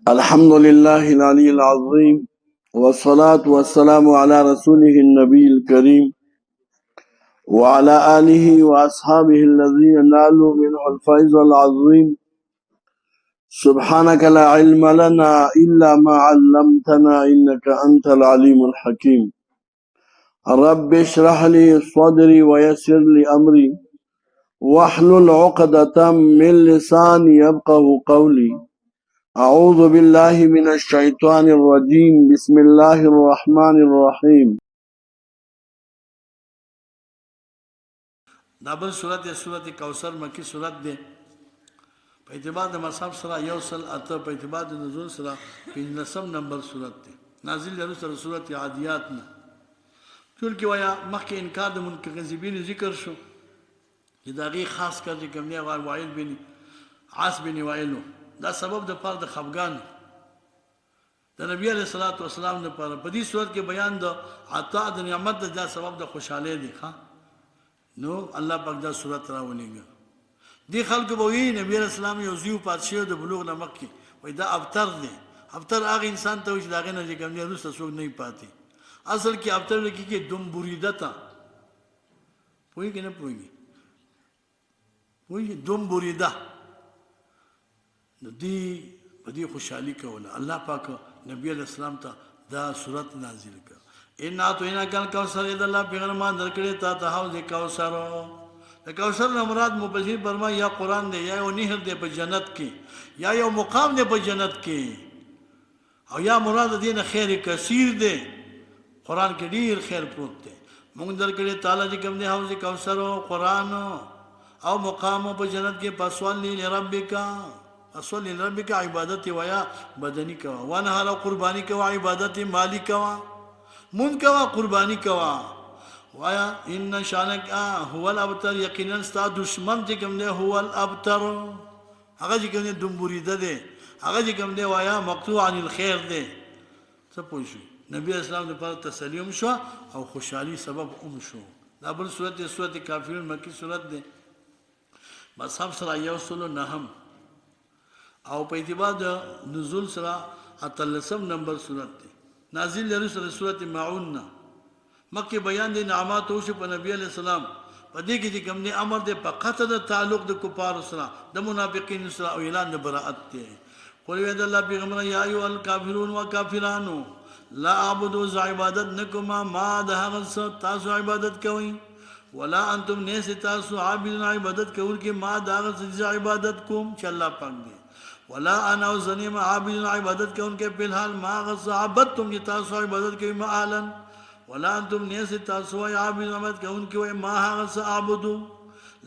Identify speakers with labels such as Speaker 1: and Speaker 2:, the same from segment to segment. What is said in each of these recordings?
Speaker 1: الحمد لله العلي العظيم والصلاة والسلام على رسوله النبي الكريم وعلى آله وأصحابه الذين نالوا منه الفيض العظيم. سبحانك لا علم لنا إلا ما علمتنا إنك أنت العليم الحكيم. رب اشرح لي صدري ويسر لي أمري واحلل عقدة من لساني يفقه قولي. أعوذ بالله من الشيطان الرجيم. بسم الله الرحمن الرحيم.
Speaker 2: دابل صورت یا صورت کوثر مکی صورت ده په اعتبار د مصحف سره یو سل اته په اعتبار د نزول سره 15 نمبر صورت ده نازل له سره صورت عادیات نه ټول کې وایا مخکې انکار د منکذبین ذکر شو چې دا غي خاص کړي کوم نه وایل بن عاص بن وایلو دا سبب د پر د خفغان د نبی علیہ الصلوۃ والسلام لپاره په دې صورت کې بیان د عطا د نعمت د سبب د خوشاله دي ښا نو الله پاک دا صورت راولېږي دي خلکو به وی نبی علیہ السلام یو زیو پاتشي د بلوغ نمک کې وای دا ابتر دی ابتر هغه انسان ته چې داغه نه کوم نه روسه څوک نه پاتې اصل کې ابتر کې دم بریدتا پوي کې نه پوي دم بریده دی په دې خوشحالي کوله الله پاک نبی علیہ السلام ته دا صورت نازل کړ ان اتینا کل کوثر د الله پیغمبر درکړی ته ته حوض کوثر د کوثر نه مراد مبشر فرمای یا قران دی یا یو نهر دی په جنت کې یا یو مقام دی په جنت کې او یا مراد دینه خیر کثیر دی قران کې ډیر خیر پروت دی موږ درکړی تعالی چې کوم دی حوض کوثر او قران او مقام په جنت کې پسوال لربک اصل لربک عبادت ویا بدنی کوا ونهر قربانی کوا عبادت مالی کوا من کوا قربانی کوا ویا ان شانک هو الابتر یقینا ستا دشمن چې کوم دی هو الابتر هغه چې کوم دی دمبوریده دی هغه چې کوم دی ویا مقطوع عن الخير دی څه پوښي نبی اسلام د پر تسلیم شو او خوشحالي سبب شو دا بل صورت کافرون مکی صورت دی مصحف سره یو سلو نهم او په اعتبار د نزول سره اتلسم نمبر صورت دی نازل لري سره صورت معون مکه بیان دي نعمت او په نبی علی السلام په دې کې کوم نه امر دی په قطع د تعلق د کفار سره د منافقین سره او اعلان د براءت دی قل یا الله پیغمبر یا ایو الکافرون وکافرانو لا اعبدوا عبادت نکما ما د هغه تاسو عبادت کوئ ولا انتم نیس تاسو عابدون عبادت کوونکې ما د هغه عبادت کوم چې الله پاک دی ولا انا وزنیم عابدون عبادت کوونکې په الحال ما غز عبادتم چې تاسو عبادت کوئ معالا ولا انتم نیس تاسو عابدون عبادت کوونکې ما هغه عبادو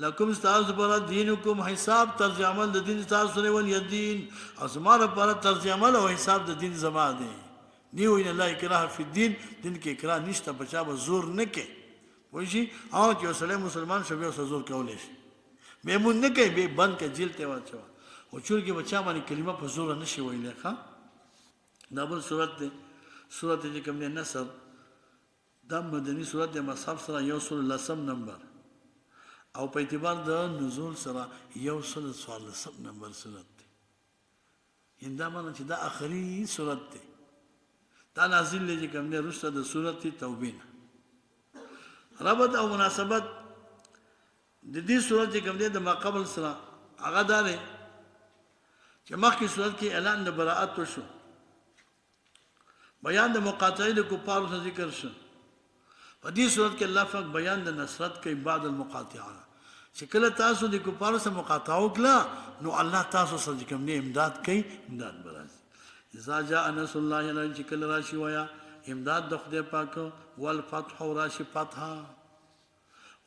Speaker 2: لکم تاسو پر دینکم حساب طرز عمل د دین تاسو ول یدین اسمانه پر طرز عمل او حساب د دین زما دی نیو ان الله اکراه فی الدین دین کې اکراه نشته بچا به زور نه کې وایي او چې سلام مسلمان شوی او زور کولای شي میمون نه کوي به بند کې جیل ته واچو او چورګي بچا باندې کلمه په زور نه شي ویلای ښا دا بل صورت دی صورت چې کوم نه نصر دا مدني صورت د مصحف سره یو سل لسم نمبر او په اعتبار د نزول سره یو سل لسم نمبر صورت دی اندا معنی چې دا اخري صورت دی دا نازل لږ کوم نه رسته د صورت توبه ربط او مناسبت د دې صورت کوم دی د ما قبل سره هغه داري چې مخکې صورت کې اعلان د براءت وشو بیان د مقاطعه د کفارو څخه ذکر شو په دې صورت کې الله پاک بیان د نصرت کوي بعد المقاطعه چې کله تاسو د کفارو سره مقاطعه وکړه نو الله تاسو سره کوم نه امداد کوي امداد برازي اذا جاء نصر الله لن چې کله راشي ویا امداد د خدای پاک والفتح راشي فتح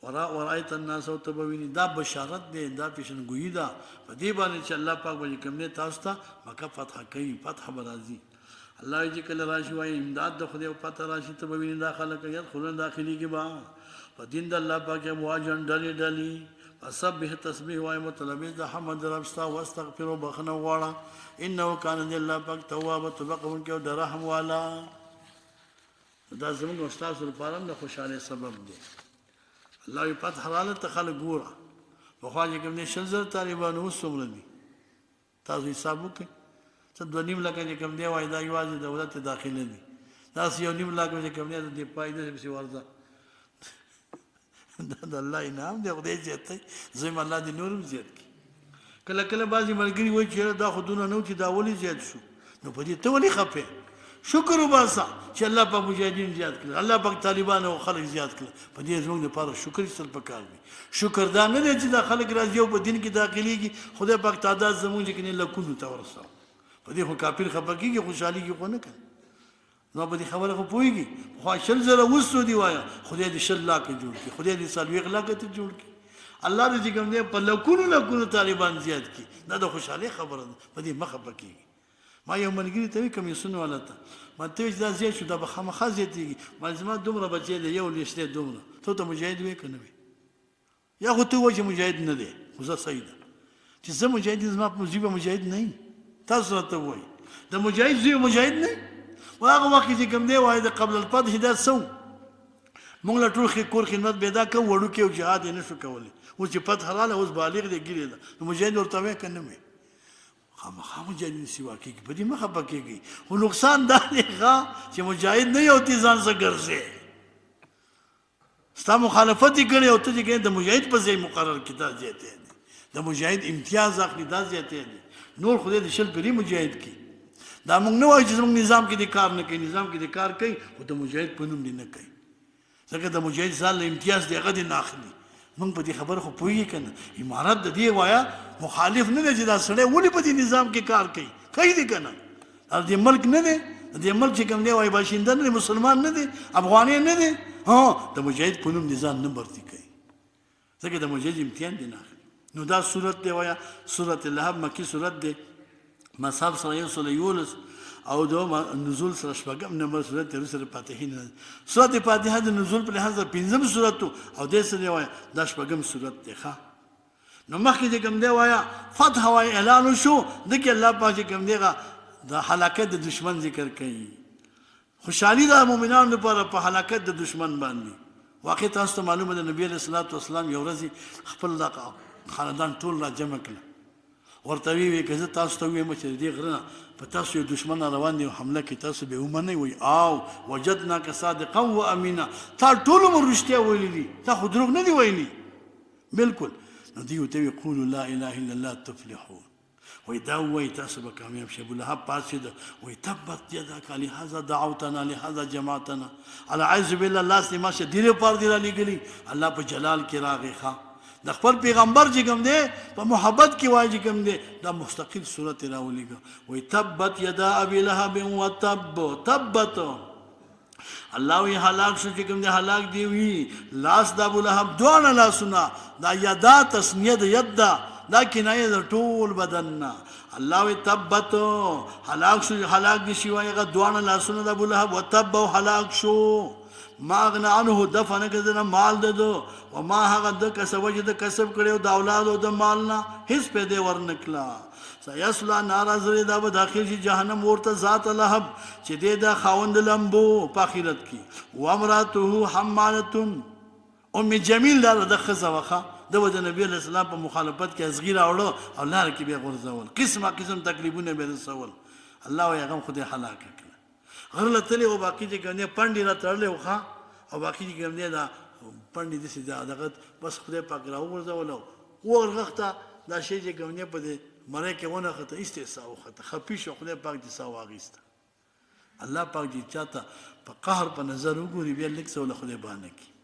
Speaker 2: ورایت الناس تبوین دا بشارت دی دا پیشنګوئی ده په دې باندې چې الله پاک به کوم نه تاسو ته مکه فتح کوي فتح برازي الله چې کله راشي وای امداد د خدای او فتح راشي تبوین داخله کوي خلون داخلي کې با په دین د الله پاک مواجن ډلې فسبح تسبیح وای متلبس د حمد رب استا واستغفر بخنه واړه انه کان الله پاک تواب تبقون کې د رحم والا دا زموږ استاد لپاره د خوشاله سبب دی الله فتح حالت خلق ګوره په خواجه کوم نه شنزر طالبانو وسومره دي تاسو حساب وکړئ څه 2.5 لکه چې کوم دی وایي دا یوازې دولت داخله دي داسې 1.5 لکه چې کوم دی د پایدې پسې ورځه دا د الله انعام دی خدای زیات دی زم الله دې نورم زیات کړي کله کله بعضې ملګري وایي چې دا خو دونه نه و چې دا ولې زیات شو نو په دې ته ولې خفې شکر وباسه چې الله پاک مجاهدین زیات کړل الله پاک طالبان او خلک زیات کړل په دې زموږ لپاره شکر ایستل پکار دی شکر دا نه دی چې دا خلک راځي او په دین کې داخليږي خدای پاک تعداد زموږ کې نه لکونو ته ورساو په دې خو کافر خبر کېږي خوشحالي کې خو نه کوي نو په دې خبره خو پوهېږي خو 100,000 وسو دی وایه خدای دې 100 لاکه جوړ کړي خدای دې 40 لاکه ته جوړ کړي الله دې چې کوم دی په لکونو طالبان زیات کړي دا د خوشحالۍ خبره ده په دې مخه پکېږي ما یو ملګري ته وی کمیسیون والا ته ما ته دا زیات شو دا به خامخا زیاتېږي ما زما دومره بچی دی یو لیست دی دومره ته مجاهد وې که نه وې یا خو ته وایې چې مجاهد نه دی خو زه صحیح ده چې زه مجاهد زما په زوی به مجاهد نه یم تاسو راته وایي د مجاهد زوی مجاهد نه و هغه وخت چې کوم دی وایي د قبل الفتح دا څه موږ له ټول کور خدمت پیدا کوو وړوکی او جهاد یې نه شو کولی اوس چې فتح راغله اوس بالغ دی ګیرې ده نو مجاهد ورته وایې که نه وې خامخا مجاهدین سیوا کېږي په دې مه خفه کېږي خو نقصان دا دی چې مجاهد نه یې او ته ځان څه ګرځې ستا مخالفت یې کړی او ته چې کوې د مجاهد په ځای مقرر کړي دا زیاتی دی د مجاهد امتیاز اخلي دا زیاتی دی نور خدای د 100 پیرې مجاهد کړي دا موږ نه وایو چې زموږ نظام کې دې کار نه کوي نظام کې دې کار کوي خو د مجاهد په نوم دې نه کوي ځکه د مجاهد ځان له امتیاز دی هغه دې نه اخلي موږ په دې خبره خو پوهېږي که نه امارت د دې وایه مخالف نه دی چې دا سړی ولې په دې نظام کې کار کوي دی که نه دا د دې ملک نه دی د دې ملک چې کوم دی وایي باشنده نه دی مسلمان نه دی افغاني نه دی د مجاهد په نوم دې ځان نه برتي کوي ځکه د مجاهد امتحان دې نه اخلي نو دا صورت دی وایه صورت لهب مکي صورت دی مصحف سره 111 او دو نزول سره شپږم نمبر صورت دی سره فاتحه نه صورت فاتحه د نزول په لحاظ پنځم صورت او دې سره وایه دا شپږم صورت دی ښه نو مخکې چې کوم دی وایه فتح وایه اعلان وشو دکې الله پاک چې کوم دی د هلاکت د دشمن ذکر کوي خوشحالي د مؤمنانو لپاره په هلاکت د دشمن باندې واقع تاسو ته معلومه ده نبی علیه الصلاۃ والسلام یو ورځ خپل خاندان ټول را جمع کړل ورته وی که زه تاسو ته ووایم چې دې غره په تاسو یو دشمن روان دی او حمله کوي تاسو به ومنئ وایي او وجدناک صادقا و امینا تا ټول عمر رښتیا ویلي دي تا خو دروغ نه دي ویلي بلکل نو دوی ورته وایي قولوا لا اله الا الله تفلحون وایي دا ووایي تاسو به کامیاب شئ ابولهب پاڅېده وایي تبت یداک لهذا دعوتنا لهذا جماعتنا العیاذ بالله لاس دې ماشه دې لپاره دې رالېږلي الله په جلال کې راغی ښه د خپل پیغمبر چې کوم دی په محبت کې وایي چې کوم دی دا مستقل صورت یې راولېږه وایي تبت یدا ابي لهب وتب تبت الله وی هلاک شو چې کوم دی هلاک دی وی لاس د ابولهب دواړه لاسونه دا یدا تسنیه د ید دا کنایه د ټول بدن نه الله وی تبت هلاک شو هلاک دي شي وایي هغه دواړه لاسونه د ابولهب وتب او هلاک شو ما اغنى عنه دفن کدنه مال ددو و ما هغه د کسب چې د کسب کړو د اولاد او د مال نه هیڅ پیدا ورنکلا سيصلى نار زری دا به داخل شي جهنم ورته ذات لهب چې د خاوند لمبو په آخرت کې و امراته حمالة ام جمیل دا د خزوخه د نبی علیہ السلام په مخالفت کې ازغیر اورو او لار کې به غرزول قسمه قسم تکلیفونه به رسول الله یې غم خدای هلاک کړ غرله تلې او باقي چې ګنې پنډې را تړلې وخا او باقي چې ګنې دا پنډې د سي دغه بس خدای پاک را وګرځول او ورغخته دا شی چې ګنې په دې مړې کې ونه خته استحساء وخته خپي شو خدای پاک دې ساو واغسته الله پاک دې چاته په قهر په نظر وګوري بیا لیک سول خدای باندې کی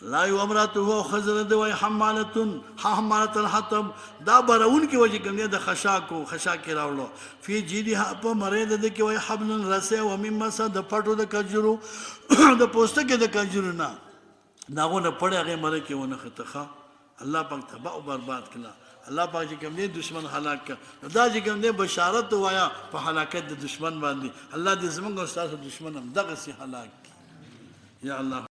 Speaker 2: لا یو امراته خزر د وای حمالة الحطب دا برون کې وجه کوم د خشاکو خشاک راوړو فی جیدها په مرید د کې وای حبل رسه و مما صد پټو د کجرو د پوسټ کې د کجرو نه داغونه پړې هغه مره کې ونه خطخه الله پاک تباہ او برباد کړه الله پاک چې کوم دې دشمن هلاک کړه دا چې کوم دې بشارت وایا په هلاکت د دشمن باندې الله دې زمونږ استاد دشمن هم دغه سي هلاک یا الله